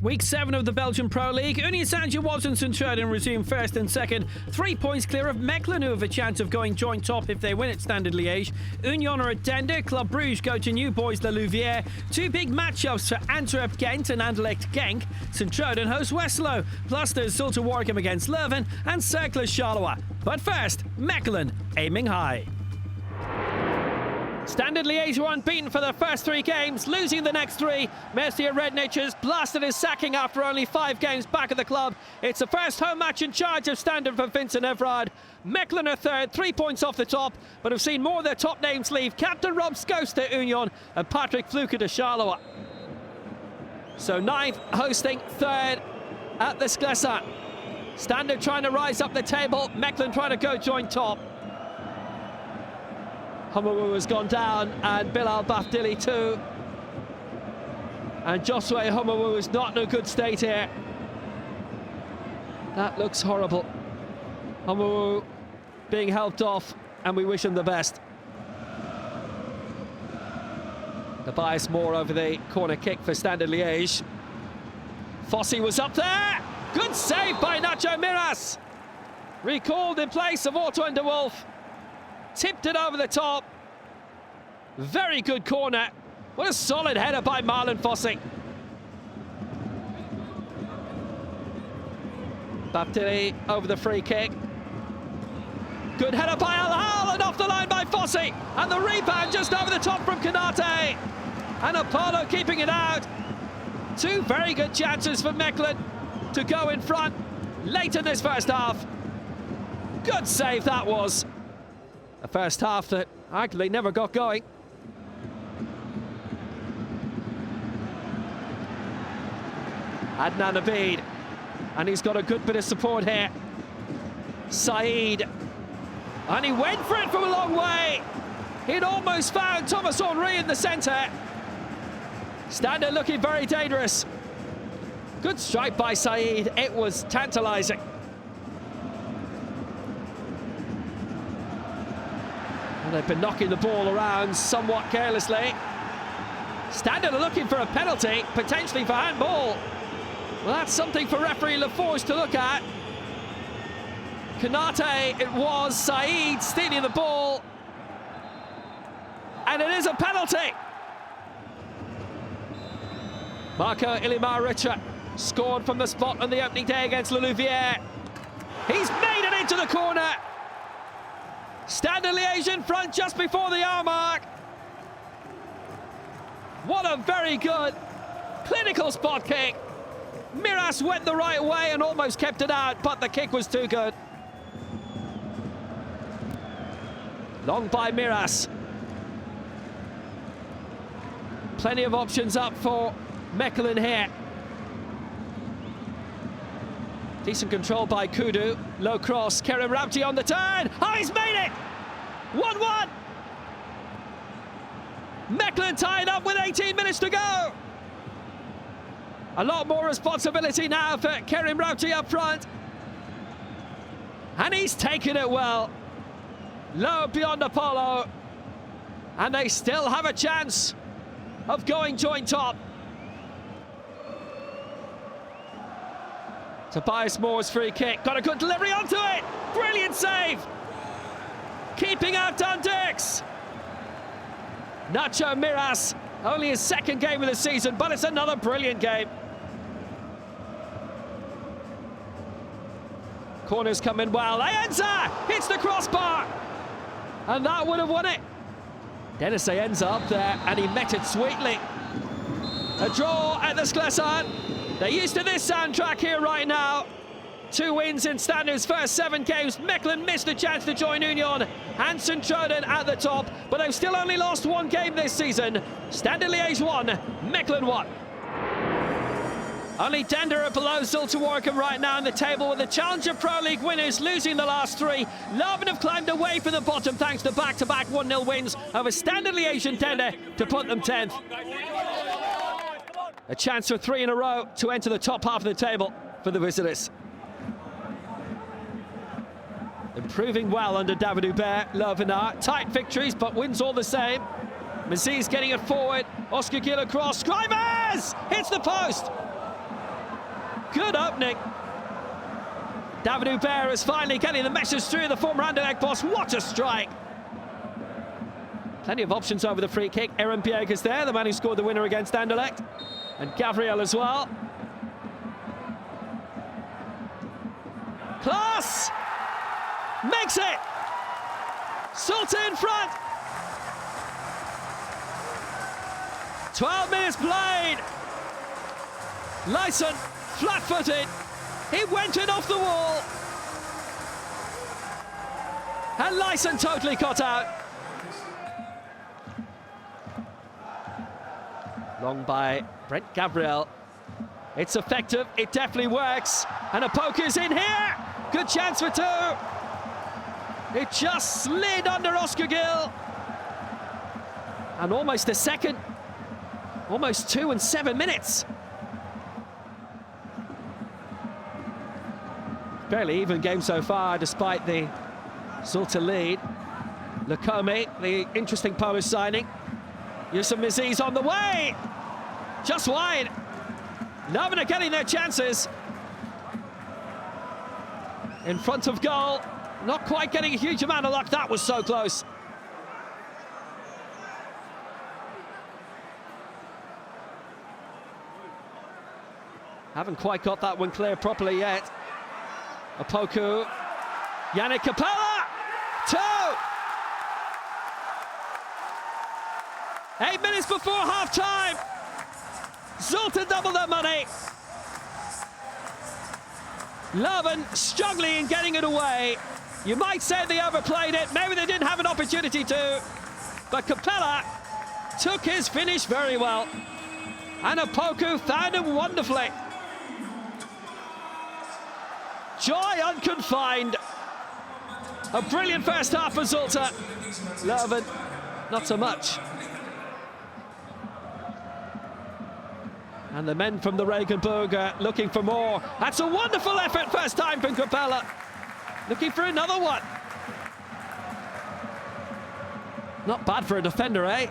Week 7 of the Belgian Pro League. Union Saint-Gilloise and Cercle resume first and second. 3 points clear of Mechelen, who have a chance of going joint top if they win at Standard Liege. Union are at Dender. Club Brugge go to New Boys the Louviere. 2 big matchups for Antwerp, Gent and Anderlecht, Genk. Sint-Truiden hosts Westerlo. Plus there's Zulte Waregem against Leuven and Cercle Charleroi. But first, Mechelen aiming high. Standard Liège were unbeaten for their first 3 games, losing the next 3. Mercier Rednich's blasted his sacking after only 5 games back at the club. It's the first home match in charge of Standard for Vincent Everard. Mechelen are third, 3 points off the top, but have seen more of their top names leave. Captain Rob Schoos to Union and Patrick Fluke to Charleroi. So 9th hosting 3rd at the Sclessin. Standard trying to rise up the table, Mechelen trying to go joint top. Hummerwoo has gone down, and Bilal Bafdili too. And Josue Hummerwoo is not in a good state here. That looks horrible. Hummerwoo being helped off, and we wish him the best. Tobias Moore over the corner kick for Standard Liège. Fossey was up there. Good save by Nacho Miras. Recalled in place of Antoine de Wolf. Tipped it over the top. Very good corner. What a solid header by Marlon Fossey. Bafdili over the free kick. Good header by Al-Hal and off the line by Fossey. And the rebound just over the top from Kanate. And Apollo keeping it out. 2 very good chances for Mechelen to go in front late in this first half. Good save that was. A first half that actually never got going. Adnan Abid, and he's got a good bit of support here. Saeed, and he went for it from a long way. He'd almost found Thomas Henry in the centre. Standard looking very dangerous. Good strike by Saeed, it was tantalising. They've been knocking the ball around somewhat carelessly. Standard are looking for a penalty, potentially for handball. Well, that's something for referee Laforge to look at. Kanate, it was. Saeed stealing the ball. And it is a penalty. Marco Ilimar-Richa scored from the spot on the opening day against Louviere. He's made it into the corner. Standard Liège in front just before the hour mark. What a very good clinical spot kick. Miras went the right way and almost kept it out, but the kick was too good. Long by Miras. Plenty of options up for Mechelen here. Decent control by Kudu. Low cross. Kerim Rabti on the turn. Oh, he's made it! 1-1. Mechelen tied up with 18 minutes to go. A lot more responsibility now for Kerim Rabti up front. And he's taken it well. Low beyond Apollo. And they still have a chance of going joint top. Tobias Moore's free kick, got a good delivery onto it. Brilliant save. Keeping out Dunders. Nacho Miras, only his 2nd game of the season, but it's another brilliant game. Corners come in well. Ayenza hits the crossbar. And that would have won it. Dennis Ayenza up there, and he met it sweetly. A draw at the Sclessin. They're used to this soundtrack here right now. 2 wins in Standard's first 7 games. Mechelen missed a chance to join Union and Sint-Truiden at the top, but they've still only lost 1 game this season. Standard Liège 1, Mechelen 1. Only Dender are below Zulte Waregem right now in the table, with the Challenger Pro League winners losing the last 3. Leuven have climbed away from the bottom thanks to back-to-back 1-0 wins over Standard Liège and Dender to put them 10th. A chance for 3 in a row to enter the top half of the table for the visitors. Improving well under David Hubert, Leuven. Tight victories, but wins all the same. Maziz getting it forward. Oscar Gill across. Scrivers! Hits the post. good opening. David Hubert is finally getting the message through the former Anderlecht boss. What a strike! Plenty of options over the free kick. Aaron Pierre is there, the man who scored the winner against Anderlecht. And Gabriel as well. Klaas makes it! Zulte in front! 12 minutes played! Lyson, flat-footed. He went in off the wall. And Lyson totally cut out. Long by Brent Gabriel. It's effective, it definitely works. And a poke is in here. Good chance for two. It just slid under Oscar Gill. And almost a second. Almost 2 and 7 minutes. Fairly even game so far, despite the Zulte lead. Lacombe, the interesting Polish signing. Yusuf Mizi's on the way. Just wide. Leuven are getting their chances. In front of goal. Not quite getting a huge amount of luck. That was so close. Haven't quite got that one clear properly yet. Opoku. Yannick Capella. 2. 8 minutes before half-time. Zulte double their money. Leuven struggling in getting it away. You might say they overplayed it. Maybe they didn't have an opportunity to. But Capella took his finish very well. And Opoku found him wonderfully. Joy unconfined. A brilliant first half for Zulte. Leuven, not so much. And the men from the Regenboog are looking for more. That's a wonderful effort, first time from Capella. Looking for another one. Not bad for a defender, eh?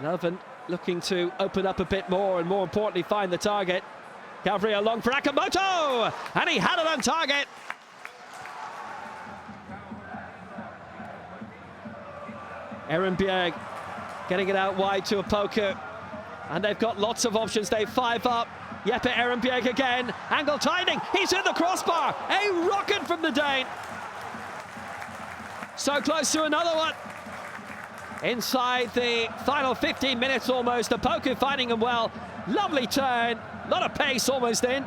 Leuven looking to open up a bit more and more importantly find the target. Gabriel long for Akamoto, and he had it on target. Aaron Bjerg getting it out wide to Opoku, and they've got lots of options. They 5 up. Jeppe Aaron Bjerg again. Angle tightening. He's hit the crossbar. A rocket from the Dane. So close to another one. Inside the final 15 minutes almost. Opoku finding him well. Lovely turn. A lot of pace almost in.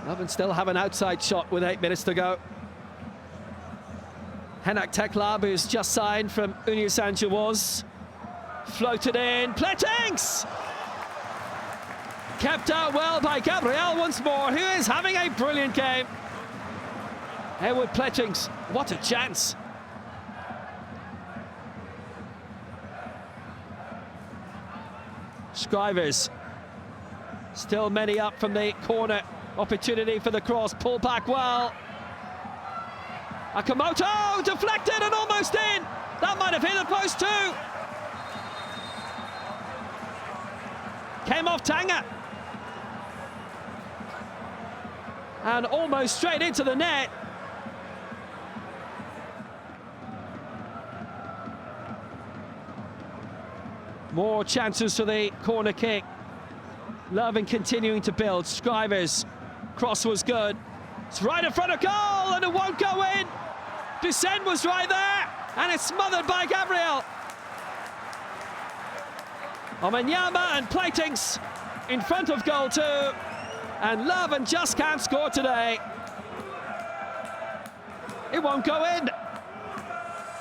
Leuven still have an outside shot with 8 minutes to go. Henak Teklab, who's just signed from Union Saint-Gilloise. Floated in. Plettings! Kept out well by Gabriel once more, who is having a brilliant game. Haywood Plettings, what a chance. Scrivers. Still many up from the corner. Opportunity for the cross. Pull back well. Akamoto deflected and almost in. That might have hit the post too. Came off Tanga. And almost straight into the net. More chances for the corner kick. Leuven continuing to build. Scrivers. Cross was good. It's right in front of goal and it won't go in. DAZN was right there and it's smothered by Gabriel. Omanyama and Platings in front of goal too. And Leuven just can't score today. It won't go in.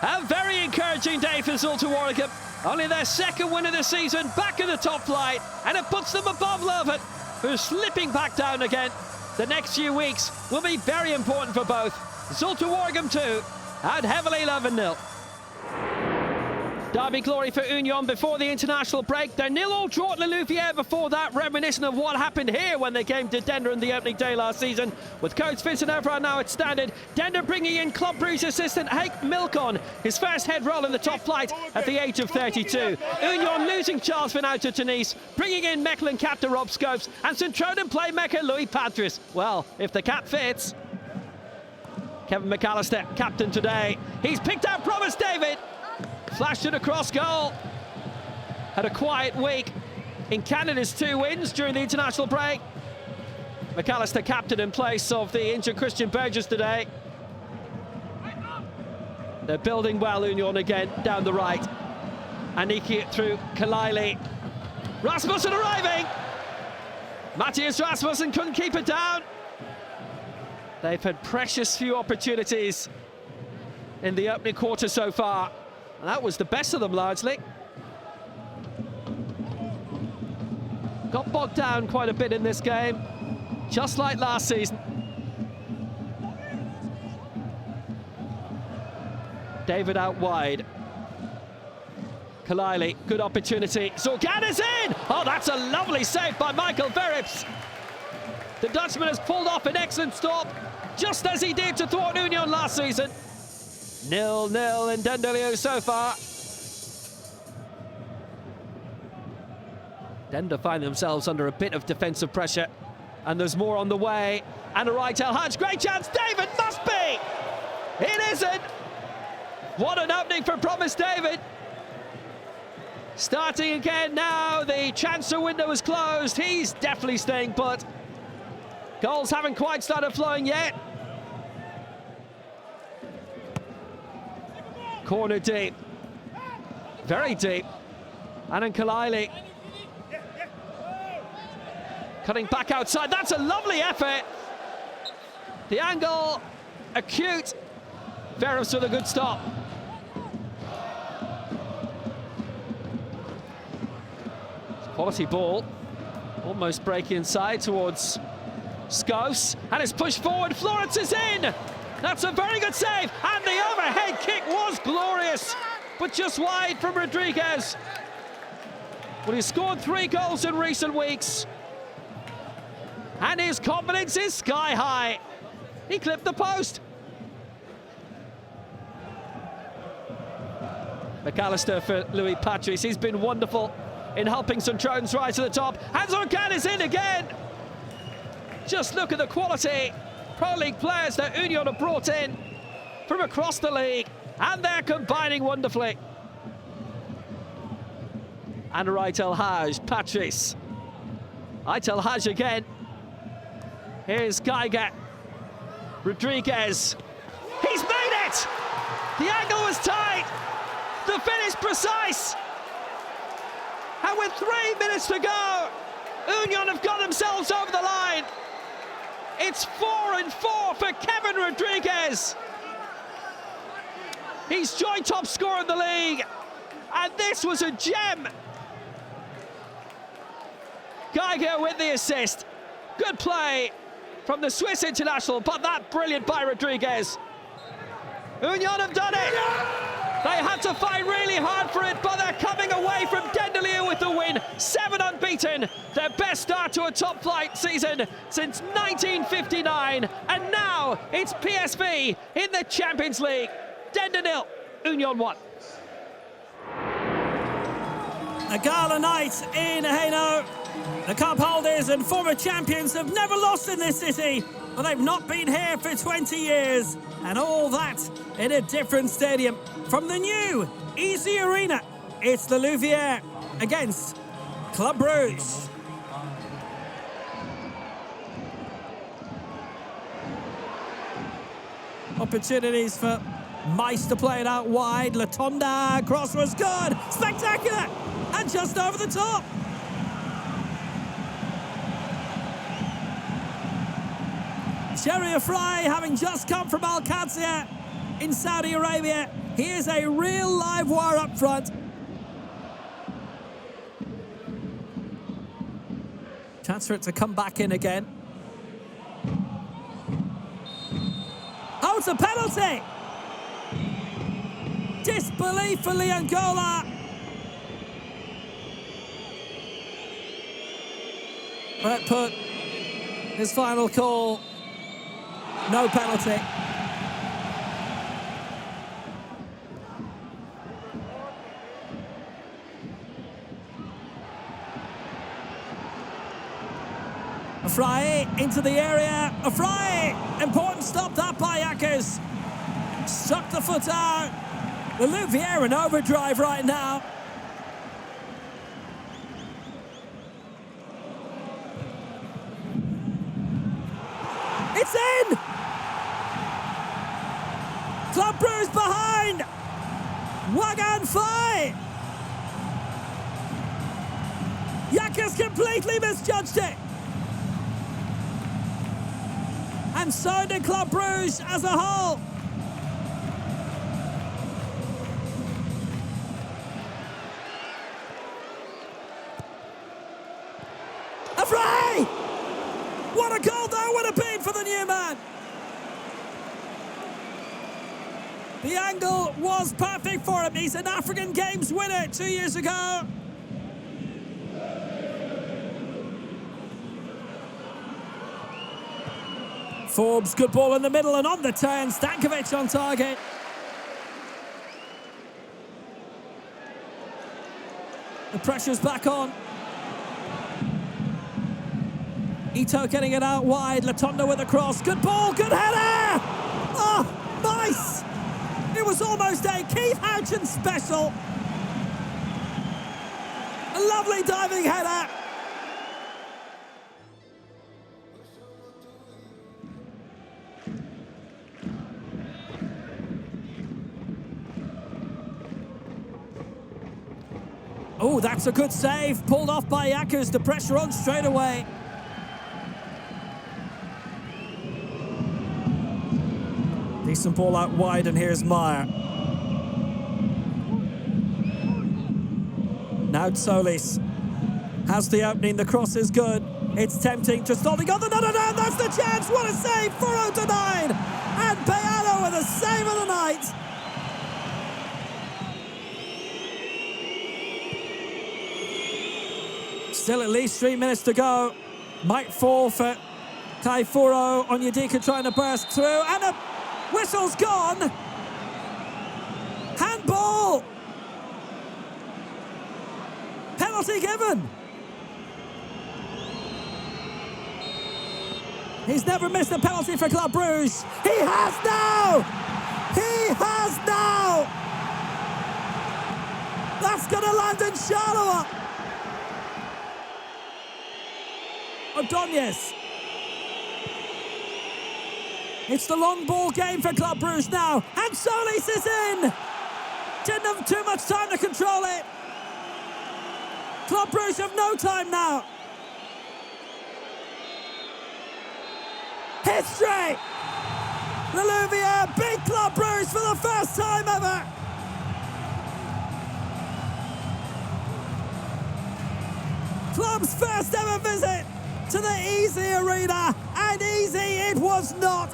A very encouraging day for Zulte Waregem. Only their second win of the season, back in the top flight, and it puts them above Leuven, who's slipping back down again. The next few weeks will be very important for both. Zulte Waregem 2 and heavily Leuven 0. Derby glory for Union before the international break. They're 0-0 draw at Louviere before that, reminiscent of what happened here when they came to Dender in the opening day last season. With coach Vincent Everard now at standard, Dender bringing in Club Brugge assistant Henk Milcon, his first head role in the top flight at the age of 32. Union losing Charles Van Out to Tunis, bringing in Mechelen captain Rob Scopes and Sint-Truiden playmaker Louis Patrice. Well, if the cap fits. Kevin McAllister, captain today. He's picked out Promise David. Flashed it across goal. Had a quiet week in Canada's 2 wins during the international break. McAllister captain in place of the injured Christian Burgess today. They're building well, Union again, down the right. Aniki it through Kalili. Rasmussen arriving. Matthias Rasmussen couldn't keep it down. They've had precious few opportunities in the opening quarter so far. And that was the best of them, largely. Got bogged down quite a bit in this game, just like last season. David out wide. Kalili, good opportunity. Zorgan is in! Oh, that's a lovely save by Michael Verrips. The Dutchman has pulled off an excellent stop, just as he did to thwart Union last season. 0-0 in Dender so far. Dender find themselves under a bit of defensive pressure, and there's more on the way. And a right El Hadj, great chance, David must be! It isn't! What an opening for Promise David. Starting again now, the transfer window is closed. He's definitely staying put. Goals haven't quite started flowing yet. Corner deep, very deep. Anan Kalili cutting back outside. That's a lovely effort. The angle acute. Verrips with a good stop. Quality ball, almost breaking inside towards Scos, and it's pushed forward. Florence is in. That's a very good save, and the overhead kick was glorious, but just wide from Rodriguez. Well, he's scored 3 goals in recent weeks, and his confidence is sky high. He clipped the post. McAllister for Louis Patrice. He's been wonderful in helping Sint-Truiden's rise to the top. And Zorgan is in again. Just look at the quality Pro League players that Union have brought in from across the league, and they're combining wonderfully. And right El Hadj, Patrice. Right El Hadj again. Here's Geiger. Rodriguez. He's made it! The angle was tight. The finish precise. And with 3 minutes to go, Union have got themselves over the line. It's 4-4 for Kevin Rodriguez. He's joint top scorer in the league, and this was a gem. Geiger with the assist. Good play from the Swiss international, but that brilliant by Rodriguez. Union have done it. They had to fight really hard for it, but they're coming away from Dender with the win. 7 unbeaten, their best start to a top flight season since 1959. And now it's PSV in the Champions League. Dender 0, Union 1. A gala night in Hainaut. The cup holders and former champions have never lost in this city, but they've not been here for 20 years. And all that in a different stadium. From the new Easy Arena, it's the Louviere against Club Brugge. Opportunities for Mice to play it out wide. Latonda, cross was good. Spectacular! And just over the top. Sharia Fry, having just come from Al Qadsiya in Saudi Arabia. Here's a real live wire up front. Chance for it to come back in again. Oh, it's a penalty! Disbelief for Liangola. Brett put his final call. No penalty. Fry into the area. A Fry! Important stop that by Akers. Struck the foot out. The Louviere in overdrive right now. It's in! Club Brugge behind! Wagan Fai! Akers completely misjudged it. And so did Club Brugge as a whole. A Fry! What a goal that would have been for the new man. The angle was perfect for him. He's an African Games winner 2 years ago. Forbes, good ball in the middle and on the turn. Stankovic on target. The pressure's back on. Ito getting it out wide. Latondo with a cross. Good ball, good header! Oh, nice! It was almost a Keith Houchin special. A lovely diving header. Oh, that's a good save. Pulled off by Akers. The pressure on straight away. Decent ball out wide, and here's Meyer. Now Solis has the opening. The cross is good. It's tempting. Just holding on the no. That's the chance. What a save. 4-0-9. And Bayano with a save of the night. Still at least 3 minutes to go. Might fall for Kaifuro. Onyedika trying to burst through. And a whistle's gone. Handball. Penalty given. He's never missed a penalty for Club Brugge. He has now. He has now. That's going to land in Charleroi. Ordonez. It's the long ball game for Club Brugge now. And Solis is in. Didn't have too much time to control it. Club Brugge have no time now. History. The Louviere beat Club Brugge for the first time ever. Club's first ever visit to the Easy Arena, and easy it was not.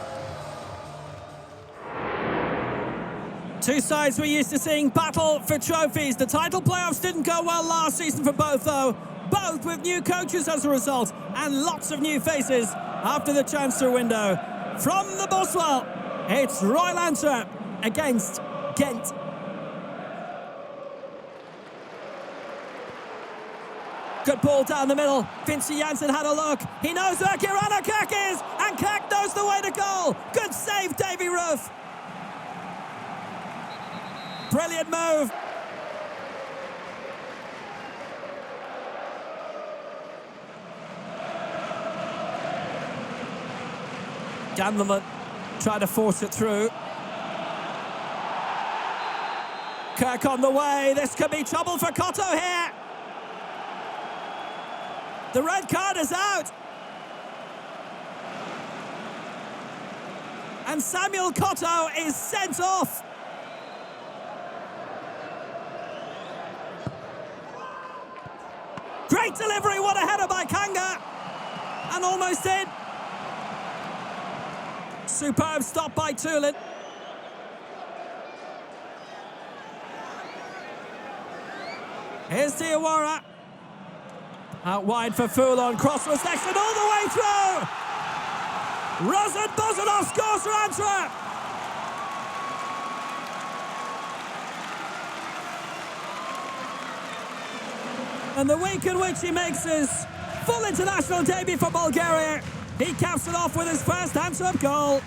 Two sides we're used to seeing battle for trophies. The title playoffs didn't go well last season for both, though. Both with new coaches as a result, and lots of new faces after the transfer window. From the Boswell, it's Royal Antwerp against Gent. Good ball down the middle. Vinci Janssen had a look. He knows where Kirana Kirk is, and Kirk knows the way to goal. Good save, Davy Roof. Brilliant move. Gandelman tried to force it through. Kirk on the way. This could be trouble for Cotto here. The red card is out. And Samuel Cotto is sent off. Great delivery, what a header by Kanga. And almost in. Superb stop by Tulin. Here's Diawara. Out wide for Foulon. Cross was next and all the way through. Rozan Bozanov scores for Antwerp. And the week in which he makes his full international debut for Bulgaria, he caps it off with his first Antwerp goal.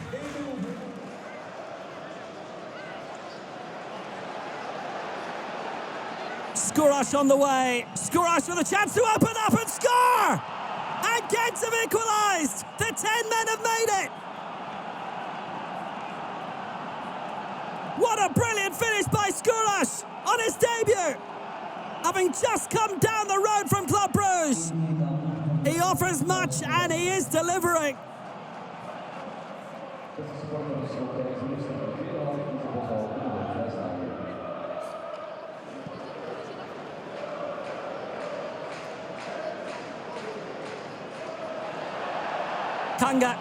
Skurash on the way. Skurash with a chance to open up and score! And Gent have equalised! The 10 men have made it! What a brilliant finish by Skurash on his debut! Having just come down the road from Club Brugge. He offers much and he is delivering. Kanga,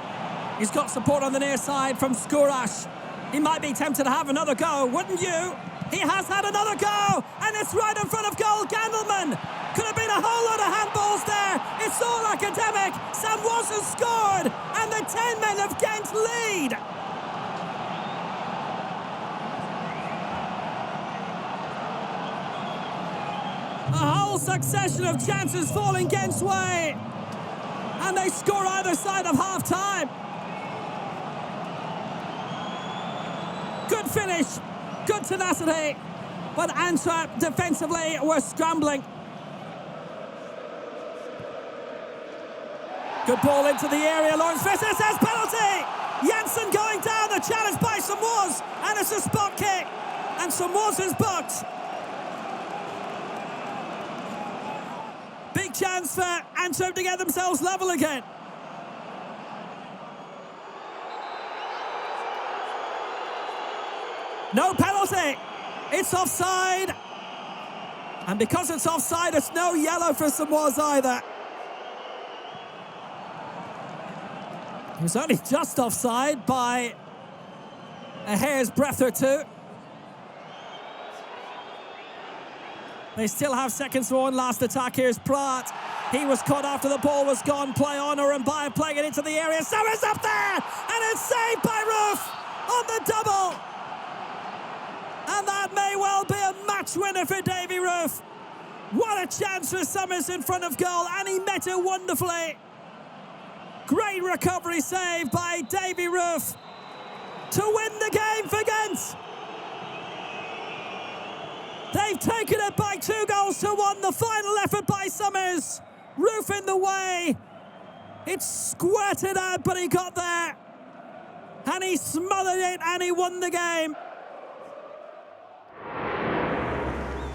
he's got support on the near side from Skurash. He might be tempted to have another go, wouldn't you? He has had another go, and it's right in front of goal. Gandelman. Could have been a whole lot of handballs there. It's all academic. Sam Watson scored, and the 10 men of Gent lead. A whole succession of chances falling Gent's way, and they score either side of half-time. Good finish. Good tenacity, but Antwerp defensively were scrambling. Good ball into the area. Lawrence Visser says penalty. Janssen going down. The challenge by Samoas, and it's a spot kick. And Samoas is booked. Big chance for Antwerp to get themselves level again. No penalty. It's offside. And because it's offside, it's no yellow for Samoas either. It was only just offside by a hair's breadth or two. They still have seconds for one last attack. Here's Pratt. He was caught after the ball was gone. Play on, or Mbaye playing it into the area. Summers up there! And it's saved by Roof on the double. And that may well be a match winner for Davy Roof. What a chance for Summers in front of goal, and he met it wonderfully. Great recovery save by Davy Roof to win the game for Gent. They've taken it by 2-1. The final effort by Summers. Roof in the way. It squirted out, but he got there. And he smothered it, and he won the game.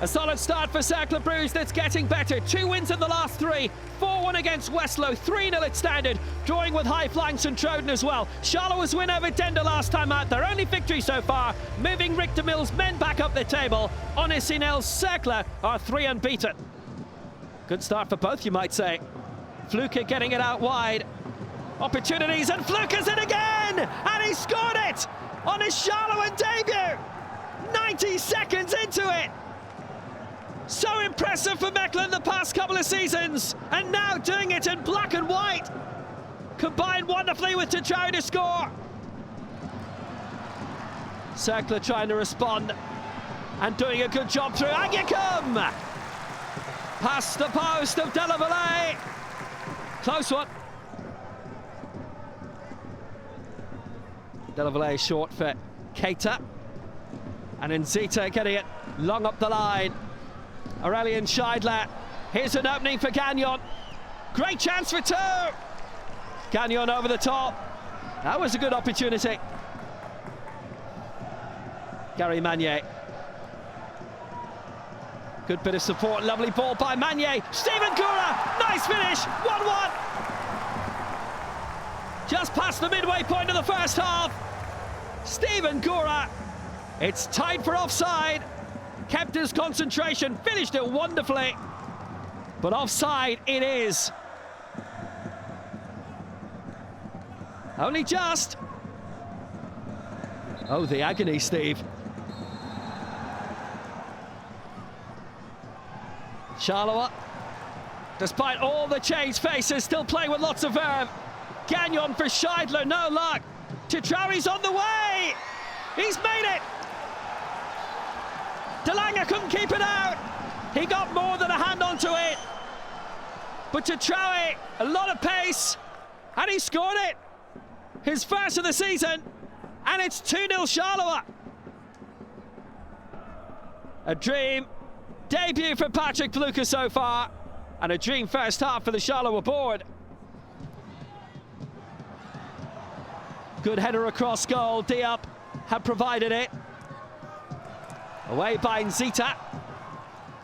A solid start for Cercle Bruges that's getting better. 2 wins in the last 3. 4-1 against Westerlo, 3-0 at Standard, drawing with high-flying St. Troden as well. Charleroi win over Dender last time out, their only victory so far, moving Richter Mills' men back up the table. Onesinel's Cercle are 3 unbeaten. Good start for both, you might say. Fluke getting it out wide. Opportunities, and Fluke is in again! And he scored it on his Charleroi debut! 90 seconds into it! So impressive for Mechelen the past couple of seasons, and now doing it in black and white. Combined wonderfully with Tachari to score. Cercle trying to respond and doing a good job through Agyekum. Past the post of Delavallee. Close one. Delavallee short for Keita. And Nzita getting it long up the line. Aurelien Scheidler. Here's an opening for Gagnon. Great chance for 2. Gagnon over the top. That was a good opportunity. Gary Magnier. Good bit of support. Lovely ball by Magnier. Stephen Goura. Nice finish. 1-1. Just past the midway point of the first half. Stephen Goura. It's tied for offside. Kept his concentration, finished it wonderfully, but offside it is. Only just. Oh, the agony, Steve. Charleroi, despite all the changed faces, still playing with lots of verve. Gagnon for Scheidler, no luck. Chitrao's on the way! He's made it! De Lange couldn't keep it out. He got more than a hand onto it. But Chitrao, a lot of pace, and he scored it. His first of the season, and it's 2-0 Charleroi. A dream debut for Patrick Fluke so far, and a dream first half for the Charleroi board. Good header across goal. Diop had provided it. Away by Nzita.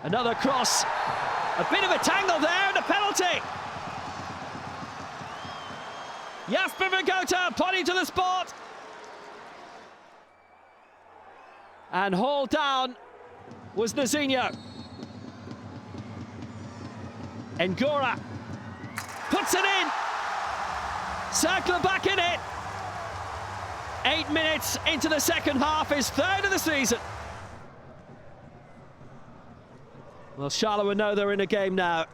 Another cross. A bit of a tangle there and a penalty. Jasper Vergota pointing to the spot. And hauled down was Nazinho. Ngora puts it in. Cercle back in it. 8 minutes into the second half, his third of the season. Well, Charleroi know they're in a game now.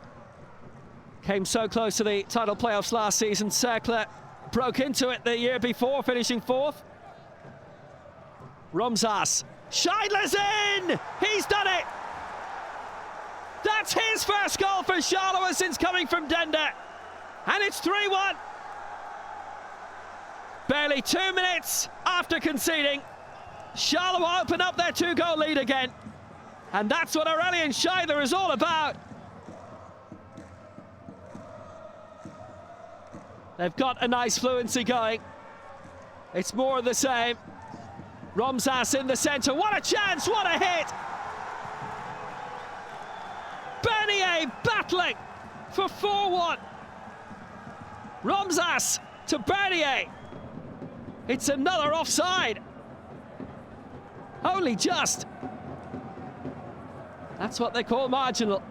Came so close to the title playoffs last season. Cercle broke into it the year before, finishing fourth. Romsas. Scheidler's in! He's done it! That's his first goal for Charleroi since coming from Dender. And it's 3-1. Barely 2 minutes after conceding, Charleroi open up their 2-goal lead again. And that's what Aurelien Scheidler is all about. They've got a nice fluency going. It's more of the same. Romsas in the centre. What a chance, what a hit! Bernier battling for 4-1. Romsas to Bernier. It's another offside. Only just. That's what they call marginal.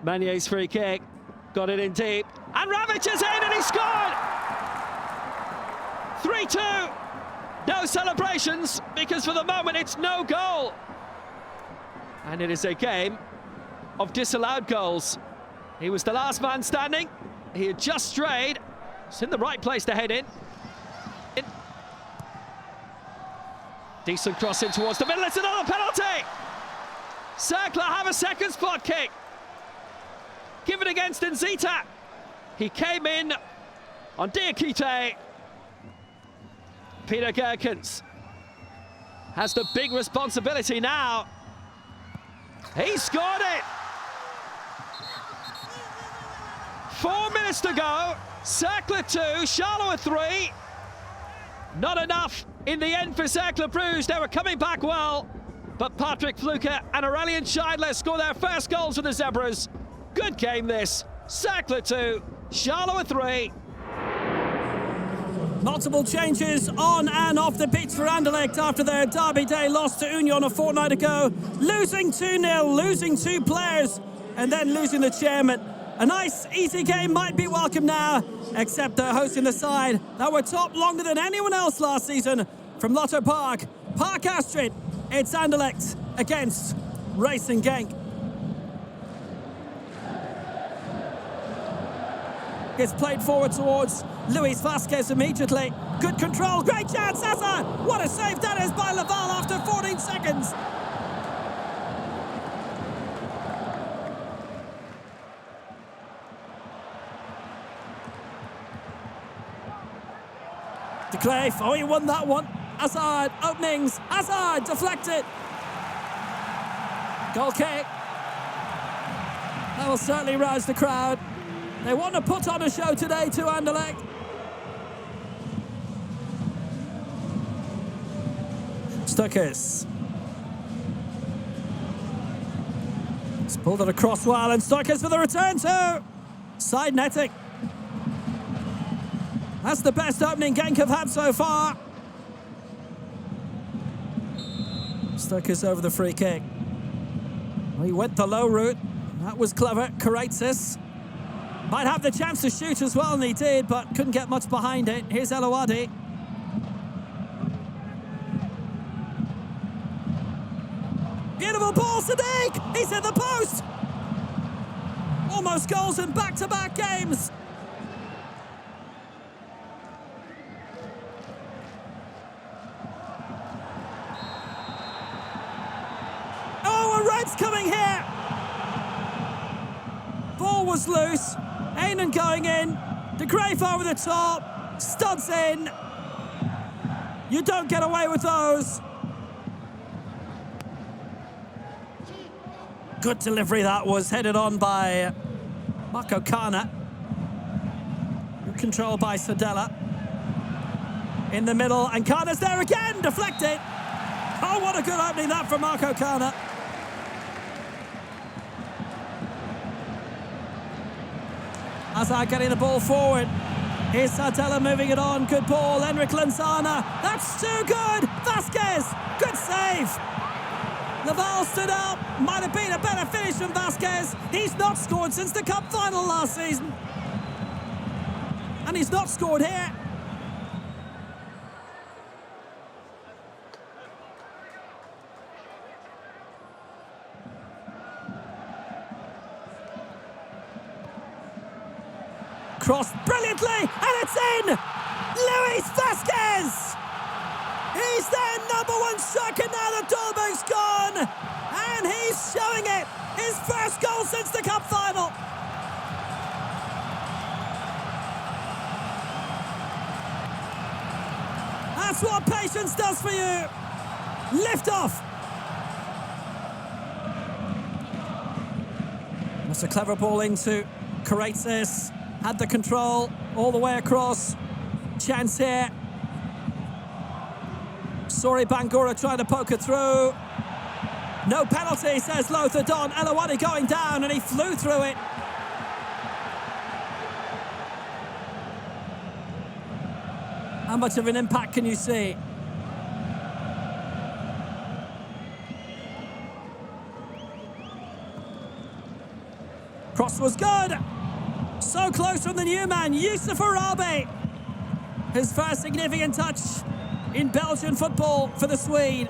Manier's free kick. Got it in deep. And Ravic is in and he scored! 3-2. No celebrations because for the moment it's no goal. And it is a game of disallowed goals. He was the last man standing. He had just strayed. It's in the right place to head in. Decent cross in towards the middle. It's another penalty. Cercle have a second spot kick. Given against Nzita. He came in on Diakite. Peter Gerkens has the big responsibility now. He scored it. 4 minutes to go. Cercle 2, Charleroi 3. Not enough in the end for Cercle Bruges. They were coming back well. But Patrick Fluke and Aurelien Scheidler score their first goals for the Zebras. Good game this. Cercle 2, Charleroi 3. Multiple changes on and off the pitch for Anderlecht after their derby day loss to Union a fortnight ago. Losing 2-0, losing 2 players, and then losing the chairman. A nice, easy game might be welcome now, except they're hosting the side that were top longer than anyone else last season. From Lotto Park, Park Astrid, it's Anderlecht against Racing Genk. Gets played forward towards Luis Vasquez immediately. Good control, great chance, Hazard! What a save that is by Laval after 14 seconds. De Cleef, oh, he won that one. Hazard, openings, Hazard, deflected. Goal kick. That will certainly rouse the crowd. They want to put on a show today to Anderlecht. Stukers. It's pulled it across well, and Stukers for the return too. Side netting. That's the best opening Genk have had so far. Stukers over the free kick. Well, he went the low route. That was clever. Kareitzis might have the chance to shoot as well, and he did, but couldn't get much behind it. Here's Elouadi. Beautiful ball, Sadiq! He's hit the post! Almost goals in back-to-back games. Oh, a red's coming here! Ball was loose. Aynan going in. De Graaf over the top. Studs in. You don't get away with those. Good delivery that was, headed on by Marco Kana. Controlled by Sodella. In the middle, and Kana's there again, deflected. Oh, what a good opening that from Marco Kana. Hazard getting the ball forward. Here's Sardella moving it on. Good ball. Henrik Lenzana. That's too good. Vasquez. Good save. Laval stood up. Might have been a better finish from Vasquez. He's not scored since the cup final last season. And he's not scored here. Crossed brilliantly, and it's in! Luis Vasquez! He's their #1 striker now that Dolberg's gone! And he's showing it! His first goal since the cup final! That's what patience does for you! Lift off! That's a clever ball into Kareitzis. Had the control all the way across. Chance here. Sorry, Bangura trying to poke it through. No penalty, says Lothar Don. Elawani going down, and he flew through it. How much of an impact can you see? Cross was good. So close from the new man, Youssef Arabi. His first significant touch in Belgian football for the Swede.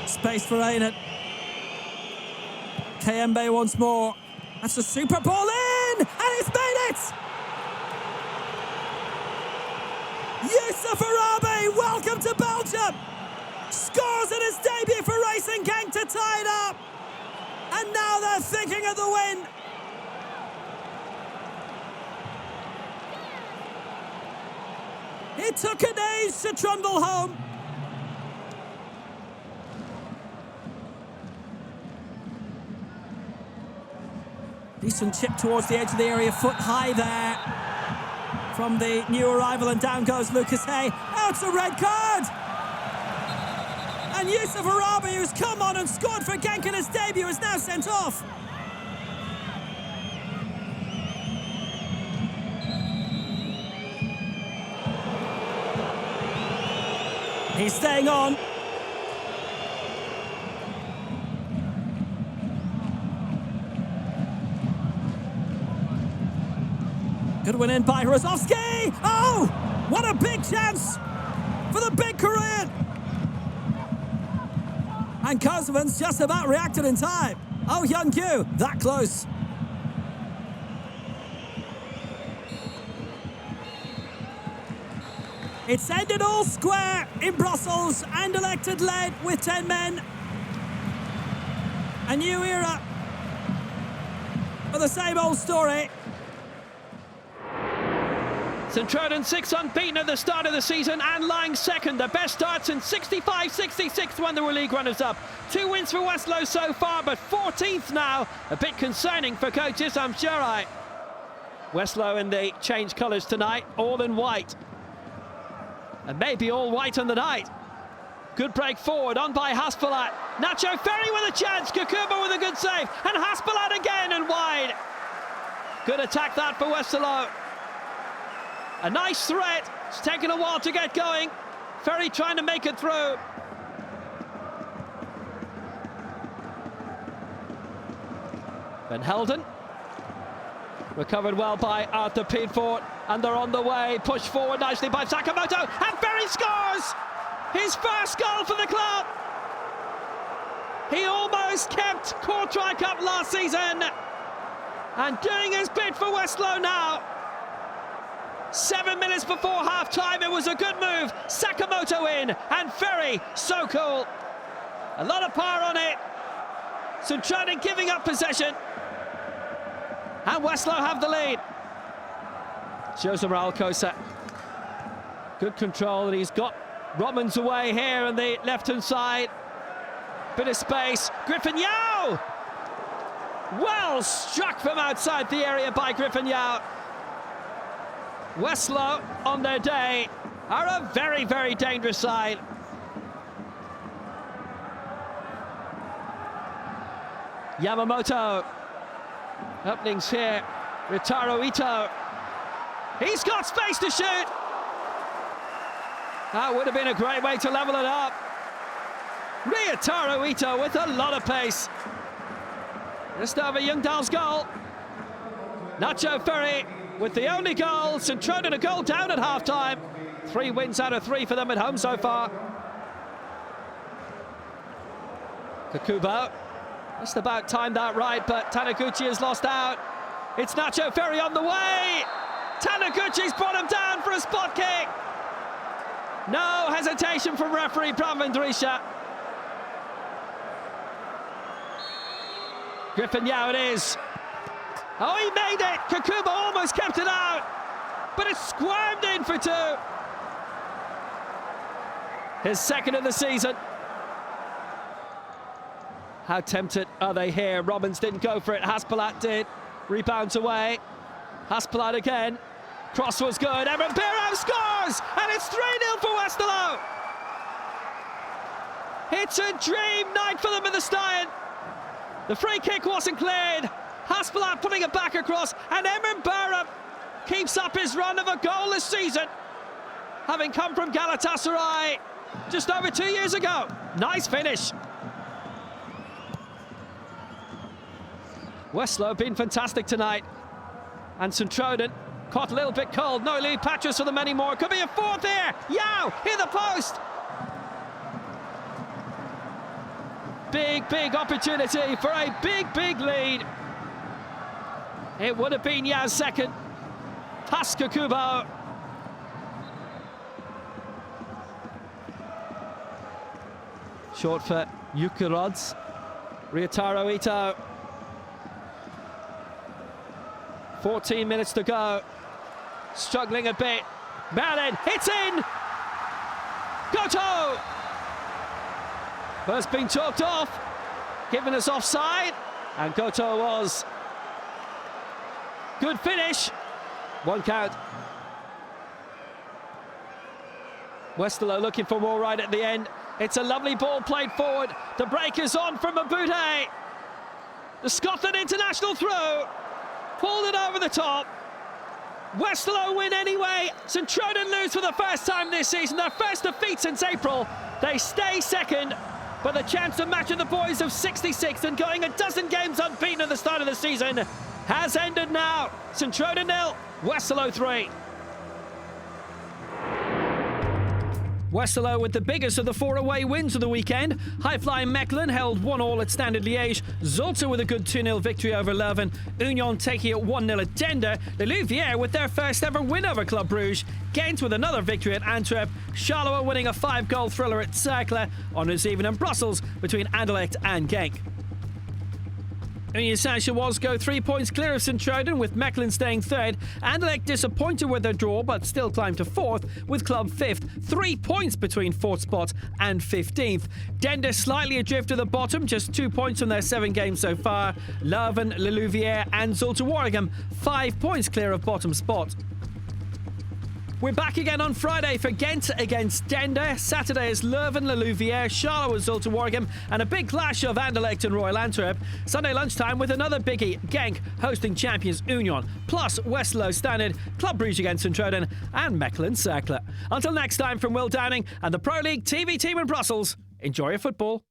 Space for Aynan. Kayembe once more. That's a super ball in, and he's made it! Youssef Arabi, welcome to Belgium! Scores in his debut for Racing Genk to tie it up. And now they're thinking of the win. It took an age to trundle home. Decent chip towards the edge of the area, foot high there from the new arrival, and down goes Lucas Hay. Oh, it's a red card! And Youssef Arabi, who's come on and scored for Genk in his debut, is now sent off. He's staying on. Good one in by Rozovsky. Oh, what a big chance for the big Korean. And Kosovo's just about reacted in time. Oh, Young-Kyu, that close. It's ended all square in Brussels. Anderlecht had led with 10 men. A new era for the same old story. St Truiden 6 unbeaten at the start of the season and lying second. The best start since 65-66 when they were league runners-up. 2 wins for Westerlo so far, but 14th now. A bit concerning for coach Issam Sherai. Westerlo in the change colours tonight, all in white. And maybe all white on the night. Good break forward, on by Haspelat. Nacho Ferry with a chance, Kukuba with a good save, and Haspelat again and wide. Good attack that for Westerlo. A nice threat. It's taken a while to get going. Ferry trying to make it through. Van Helden. Recovered well by Arthur Piedfort. And they're on the way. Pushed forward nicely by Sakamoto. And Ferry scores! His first goal for the club. He almost kept Kortrijk up last season. And doing his bit for Westerlo now. 7 minutes before half-time, it was a good move. Sakamoto in, and Ferry, so cool. A lot of power on it. Sint-Truiden giving up possession. And Westerlo have the lead. Jose Kosa. Good control, and he's got Romans away here on the left-hand side. Bit of space. Griffin Yao! Well struck from outside the area by Griffin Yao. Westerlo, on their day, are a very, very dangerous side. Yamamoto. Openings here. Ritaro Ito. He's got space to shoot. That would have been a great way to level it up. Ritaro Ito with a lot of pace. Just over Youngdal's goal. Nacho Ferry with the only goal. Sint-Truiden a goal down at half-time. 3 wins out of 3 for them at home so far. Kakubo. Just about timed that right, but Taniguchi has lost out. It's Nacho Ferry on the way. Taniguchi's brought him down for a spot kick. No hesitation from referee Brahmendrisha. Griffin Yao it is. Oh, he made it! Kakubo almost kept it out, but it's squirmed in for 2. His second of the season. How tempted are they here? Robbins didn't go for it. Haspelat did. Rebounds away. Haspelat again. Cross was good. Emran Birham scores! And it's 3-0 for Westerlo. It's a dream night for them in the Stein. The free kick wasn't cleared. Haspelat putting it back across, and Emran Birham keeps up his run of a goal this season, having come from Galatasaray just over 2 years ago. Nice finish. Westerlo have been fantastic tonight, and Sint-Truiden caught a little bit cold. No Lee Patras for them anymore. Could be a 4th here. Yao hit the post. Big opportunity for a big lead. It would have been Yao's second. Past Kakubo. Short for Yukarods. Ryotaro Ito. 14 minutes to go. Struggling a bit. Merlin hits in. Goto. First being chalked off. Given us offside. And Goto was. Good finish. 1 count. Westerlo looking for more right at the end. It's a lovely ball played forward. The break is on from Mabute. The Scotland international throw. Pulled it over the top. Westerlo win anyway. Sint-Truiden lose for the first time this season. Their first defeat since April. They stay second. But the chance to match the boys of 66 and going a dozen games unbeaten at the start of the season has ended now. Sint-Truiden 0, Westerlo 3. Westerlo with the biggest of the 4 away wins of the weekend. High-flying Mechelen held 1-1 at Standard Liege. Zulte with a good 2-0 victory over Leuven. Union taking it 1-0 at Dender. The Louviere with their first ever win over Club Brugge. Gent with another victory at Antwerp. Charleroi winning a 5-goal thriller at Cercle. Honours even in Brussels between Anderlecht and Genk. Union Saint-Gilloise go 3 points clear of Sint-Truiden, with Mechelen staying third. Anderlecht disappointed with their draw, but still climb to 4th, with Club 5th. 3 points between 4th spot and 15th. Dender slightly adrift to the bottom, just 2 points from their 7 games so far. Leuven, Louviere and Zulte Waregem 5 points clear of bottom spot. We're back again on Friday for Gent against Dender. Saturday is Leuven, Louviere, Charleroi, Zulte Waregem, and a big clash of Anderlecht and Royal Antwerp. Sunday lunchtime with another biggie, Genk hosting champions Union, plus Westerlo Standard, Club Brugge against Sint-Truiden, and Mechelen Cercle. Until next time, from Will Downing and the Pro League TV team in Brussels, enjoy your football.